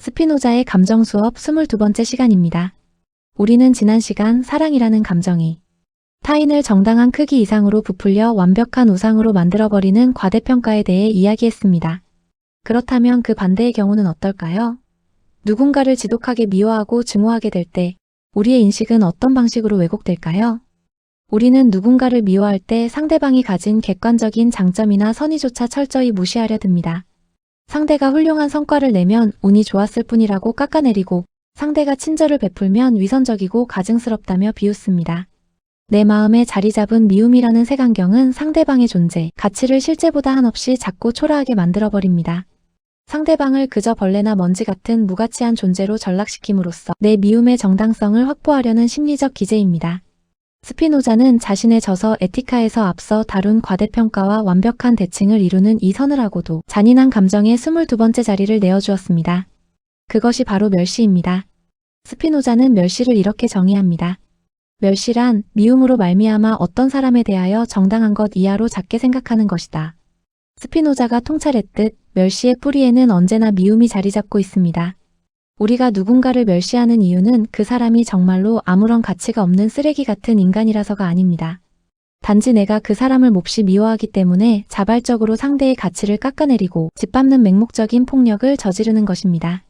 스피노자의 감정 수업 22번째 시간입니다. 우리는 지난 시간 사랑이라는 감정이 타인을 정당한 크기 이상으로 부풀려 완벽한 우상으로 만들어버리는 과대평가에 대해 이야기했습니다. 그렇다면 그 반대의 경우는 어떨까요? 누군가를 지독하게 미워하고 증오하게 될 때 우리의 인식은 어떤 방식으로 왜곡될까요? 우리는 누군가를 미워할 때 상대방이 가진 객관적인 장점이나 선의조차 철저히 무시하려 듭니다. 상대가 훌륭한 성과를 내면 운이 좋았을 뿐이라고 깎아내리고 상대가 친절을 베풀면 위선적이고 가증스럽다며 비웃습니다. 내 마음에 자리 잡은 미움이라는 색안경은 상대방의 존재, 가치를 실제보다 한없이 작고 초라하게 만들어버립니다. 상대방을 그저 벌레나 먼지 같은 무가치한 존재로 전락시킴으로써 내 미움의 정당성을 확보하려는 심리적 기제입니다. 스피노자는 자신의 저서 에티카에서 앞서 다룬 과대평가와 완벽한 대칭을 이루는 이 서늘하고도 잔인한 감정의 22번째 자리를 내어주었습니다. 그것이 바로 멸시입니다. 스피노자는 멸시를 이렇게 정의합니다. 멸시란 미움으로 말미암아 어떤 사람에 대하여 정당한 것 이하로 작게 생각하는 것이다. 스피노자가 통찰했듯 멸시의 뿌리에는 언제나 미움이 자리 잡고 있습니다. 우리가 누군가를 멸시하는 이유는 그 사람이 정말로 아무런 가치가 없는 쓰레기 같은 인간이라서가 아닙니다. 단지 내가 그 사람을 몹시 미워하기 때문에 자발적으로 상대의 가치를 깎아내리고 짓밟는 맹목적인 폭력을 저지르는 것입니다.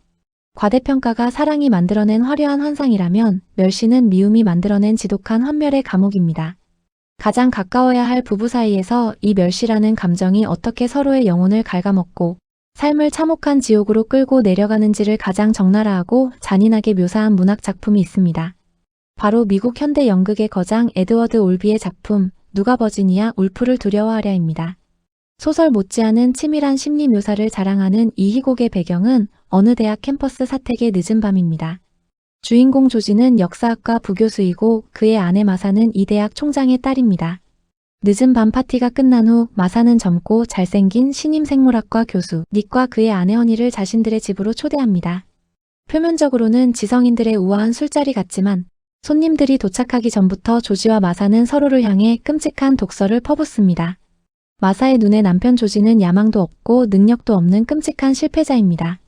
과대평가가 사랑이 만들어낸 화려한 환상이라면 멸시는 미움이 만들어낸 지독한 환멸의 감옥입니다. 가장 가까워야 할 부부 사이에서 이 멸시라는 감정이 어떻게 서로의 영혼을 갉아먹고 삶을 참혹한 지옥으로 끌고 내려가는지를 가장 적나라하고 잔인하게 묘사한 문학 작품이 있습니다. 바로 미국 현대 연극의 거장 에드워드 올비의 작품 누가 버지니아 울프를 두려워하랴입니다. 소설 못지않은 치밀한 심리 묘사를 자랑하는 이 희곡의 배경은 어느 대학 캠퍼스 사택의 늦은 밤입니다. 주인공 조지는 역사학과 부교수이고 그의 아내 마사는 이 대학 총장의 딸입니다. 늦은 밤 파티가 끝난 후 마사는 젊고 잘생긴 신임생물학과 교수 닉과 그의 아내 허니를 자신들의 집으로 초대합니다. 표면적으로는 지성인들의 우아한 술자리 같지만 손님들이 도착하기 전부터 조지와 마사는 서로를 향해 끔찍한 독설을 퍼붓습니다. 마사의 눈에 남편 조지는 야망도 없고 능력도 없는 끔찍한 실패자입니다.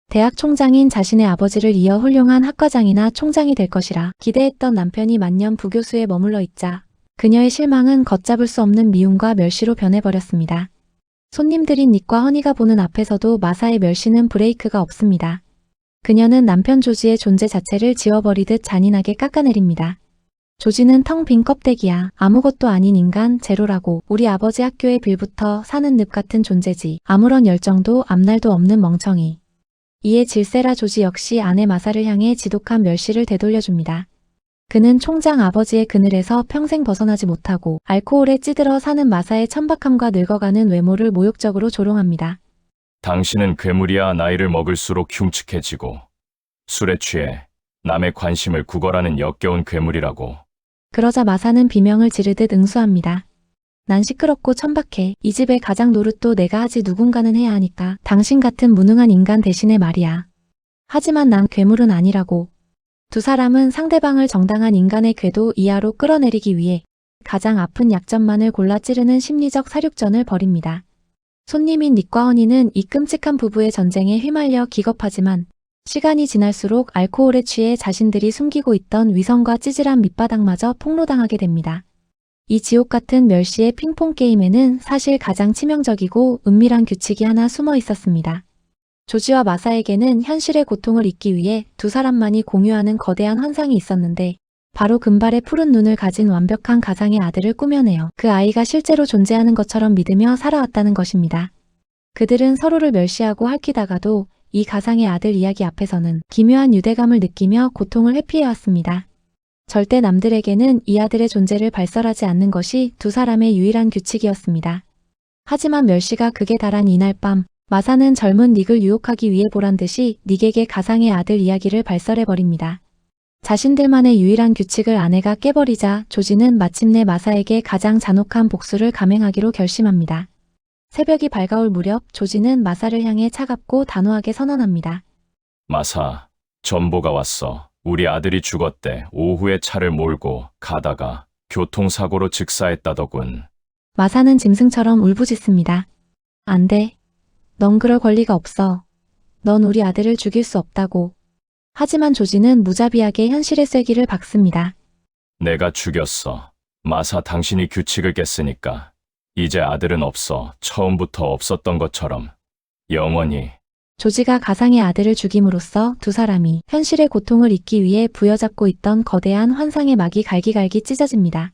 대학 총장인 자신의 아버지를 이어 훌륭한 학과장이나 총장이 될 것이라 기대했던 남편이 만년 부교수에 머물러 있자 그녀의 실망은 걷잡을 수 없는 미움과 멸시로 변해버렸습니다. 손님들인 닉과 허니가 보는 앞에서도 마사의 멸시는 브레이크가 없습니다. 그녀는 남편 조지의 존재 자체를 지워버리듯 잔인하게 깎아내립니다. 조지는 텅 빈 껍데기야, 아무것도 아닌 인간, 제로라고, 우리 아버지 학교의 빌부터 사는 늪 같은 존재지, 아무런 열정도 앞날도 없는 멍청이. 이에 질세라 조지 역시 아내 마사를 향해 지독한 멸시를 되돌려줍니다. 그는 총장 아버지의 그늘에서 평생 벗어나지 못하고 알코올에 찌들어 사는 마사의 천박함과 늙어가는 외모를 모욕적으로 조롱합니다. 당신은 괴물이야. 나이를 먹을수록 흉측해지고 술에 취해 남의 관심을 구걸하는 역겨운 괴물이라고. 그러자 마사는 비명을 지르듯 응수합니다. 난 시끄럽고 천박해. 이 집의 가장 노릇도 내가 하지 누군가는 해야 하니까 당신 같은 무능한 인간 대신에 말이야. 하지만 난 괴물은 아니라고. 두 사람은 상대방을 정당한 인간의 궤도 이하로 끌어내리기 위해 가장 아픈 약점만을 골라 찌르는 심리적 사륙전을 벌입니다. 손님인 닉과 허니는 이 끔찍한 부부의 전쟁에 휘말려 기겁하지만 시간이 지날수록 알코올에 취해 자신들이 숨기고 있던 위선과 찌질한 밑바닥마저 폭로당하게 됩니다. 이 지옥 같은 멸시의 핑퐁 게임에는 사실 가장 치명적이고 은밀한 규칙이 하나 숨어 있었습니다. 조지와 마사에게는 현실의 고통을 잊기 위해 두 사람만이 공유하는 거대한 환상이 있었는데 바로 금발의 푸른 눈을 가진 완벽한 가상의 아들을 꾸며내어 그 아이가 실제로 존재하는 것처럼 믿으며 살아왔다는 것입니다. 그들은 서로를 멸시하고 핥히다가도 이 가상의 아들 이야기 앞에서는 기묘한 유대감을 느끼며 고통을 회피해왔습니다. 절대 남들에게는 이 아들의 존재를 발설하지 않는 것이 두 사람의 유일한 규칙이었습니다. 하지만 멸시가 극에 달한 이날 밤 마사는 젊은 닉을 유혹하기 위해 보란듯이 닉에게 가상의 아들 이야기를 발설해버립니다. 자신들만의 유일한 규칙을 아내가 깨버리자 조지는 마침내 마사에게 가장 잔혹한 복수를 감행하기로 결심합니다. 새벽이 밝아올 무렵 조지는 마사를 향해 차갑고 단호하게 선언합니다. 마사, 전보가 왔어. 우리 아들이 죽었대. 오후에 차를 몰고 가다가 교통사고로 즉사했다더군. 마사는 짐승처럼 울부짖습니다. 안 돼. 넌 그럴 권리가 없어. 넌 우리 아들을 죽일 수 없다고. 하지만 조지는 무자비하게 현실의 쐐기를 박습니다. 내가 죽였어. 마사, 당신이 규칙을 깼으니까. 이제 아들은 없어. 처음부터 없었던 것처럼. 영원히. 조지가 가상의 아들을 죽임으로써 두 사람이 현실의 고통을 잊기 위해 부여잡고 있던 거대한 환상의 막이 갈기갈기 찢어집니다.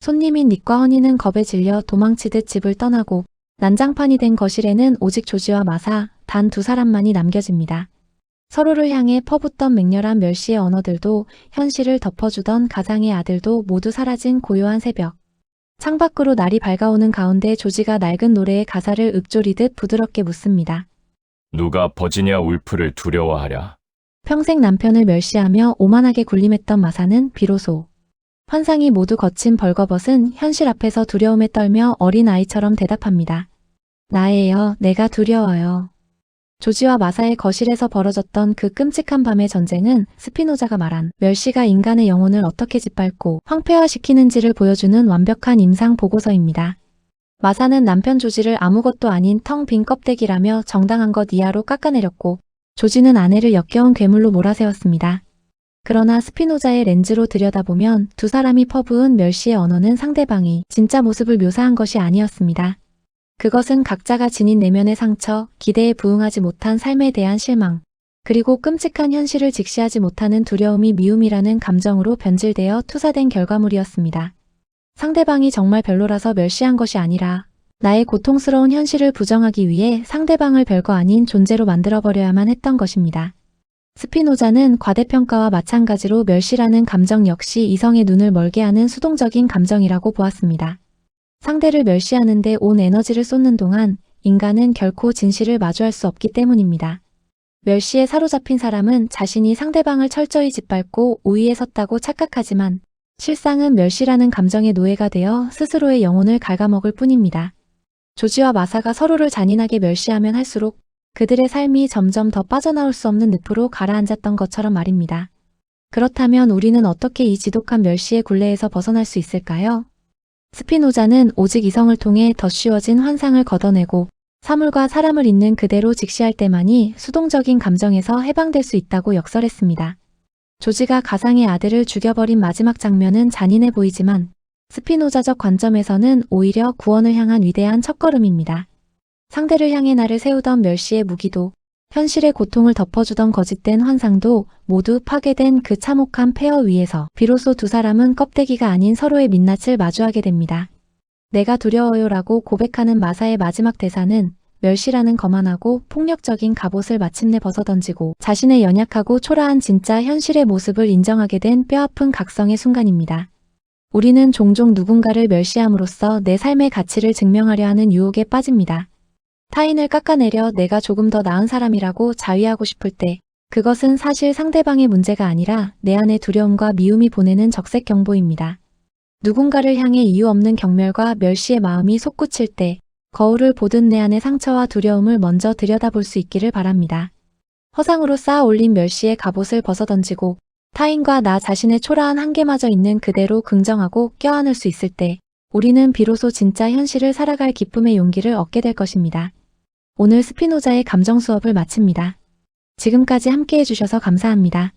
손님인 닉과 허니는 겁에 질려 도망치듯 집을 떠나고 난장판이 된 거실에는 오직 조지와 마사, 단 두 사람만이 남겨집니다. 서로를 향해 퍼붓던 맹렬한 멸시의 언어들도 현실을 덮어주던 가상의 아들도 모두 사라진 고요한 새벽. 창밖으로 날이 밝아오는 가운데 조지가 낡은 노래의 가사를 읊조리듯 부드럽게 묻습니다. 누가 버지니아 울프를 두려워하랴? 평생 남편을 멸시하며 오만하게 군림했던 마사는 비로소 환상이 모두 거친 벌거벗은 현실 앞에서 두려움에 떨며 어린 아이처럼 대답합니다. 나예요. 내가 두려워요. 조지와 마사의 거실에서 벌어졌던 그 끔찍한 밤의 전쟁은 스피노자가 말한 멸시가 인간의 영혼을 어떻게 짓밟고 황폐화시키는지를 보여주는 완벽한 임상 보고서입니다. 마사는 남편 조지를 아무것도 아닌 텅 빈 껍데기라며 정당한 것 이하로 깎아내렸고 조지는 아내를 역겨운 괴물로 몰아세웠습니다. 그러나 스피노자의 렌즈로 들여다보면 두 사람이 퍼부은 멸시의 언어는 상대방이 진짜 모습을 묘사한 것이 아니었습니다. 그것은 각자가 지닌 내면의 상처, 기대에 부응하지 못한 삶에 대한 실망, 그리고 끔찍한 현실을 직시하지 못하는 두려움이 미움이라는 감정으로 변질되어 투사된 결과물이었습니다. 상대방이 정말 별로라서 멸시한 것이 아니라 나의 고통스러운 현실을 부정하기 위해 상대방을 별거 아닌 존재로 만들어버려야만 했던 것입니다. 스피노자는 과대평가와 마찬가지로 멸시라는 감정 역시 이성의 눈을 멀게 하는 수동적인 감정이라고 보았습니다. 상대를 멸시하는데 온 에너지를 쏟는 동안 인간은 결코 진실을 마주할 수 없기 때문입니다. 멸시에 사로잡힌 사람은 자신이 상대방을 철저히 짓밟고 우위에 섰다고 착각하지만 실상은 멸시라는 감정의 노예가 되어 스스로의 영혼을 갉아먹을 뿐입니다. 조지와 마사가 서로를 잔인하게 멸시하면 할수록 그들의 삶이 점점 더 빠져나올 수 없는 늪으로 가라앉았던 것처럼 말입니다. 그렇다면 우리는 어떻게 이 지독한 멸시의 굴레에서 벗어날 수 있을까요? 스피노자는 오직 이성을 통해 더 쉬워진 환상을 걷어내고 사물과 사람을 있는 그대로 직시할 때만이 수동적인 감정에서 해방될 수 있다고 역설했습니다. 조지가 가상의 아들을 죽여버린 마지막 장면은 잔인해 보이지만 스피노자적 관점에서는 오히려 구원을 향한 위대한 첫걸음입니다. 상대를 향해 나를 세우던 멸시의 무기도 현실의 고통을 덮어주던 거짓된 환상도 모두 파괴된 그 참혹한 폐허 위에서 비로소 두 사람은 껍데기가 아닌 서로의 민낯을 마주하게 됩니다. 내가 두려워요라고 고백하는 마사의 마지막 대사는 멸시라는 거만하고 폭력적인 갑옷을 마침내 벗어던지고 자신의 연약하고 초라한 진짜 현실의 모습을 인정하게 된 뼈아픈 각성의 순간입니다. 우리는 종종 누군가를 멸시함으로써 내 삶의 가치를 증명하려 하는 유혹에 빠집니다. 타인을 깎아내려 내가 조금 더 나은 사람이라고 자위하고 싶을 때 그것은 사실 상대방의 문제가 아니라 내 안의 두려움과 미움이 보내는 적색 경보입니다. 누군가를 향해 이유 없는 경멸과 멸시의 마음이 솟구칠 때 거울을 보듯 내 안의 상처와 두려움을 먼저 들여다볼 수 있기를 바랍니다. 허상으로 쌓아 올린 멸시의 갑옷을 벗어던지고 타인과 나 자신의 초라한 한계마저 있는 그대로 긍정하고 껴안을 수 있을 때 우리는 비로소 진짜 현실을 살아갈 기쁨의 용기를 얻게 될 것입니다. 오늘 스피노자의 감정 수업을 마칩니다. 지금까지 함께 해주셔서 감사합니다.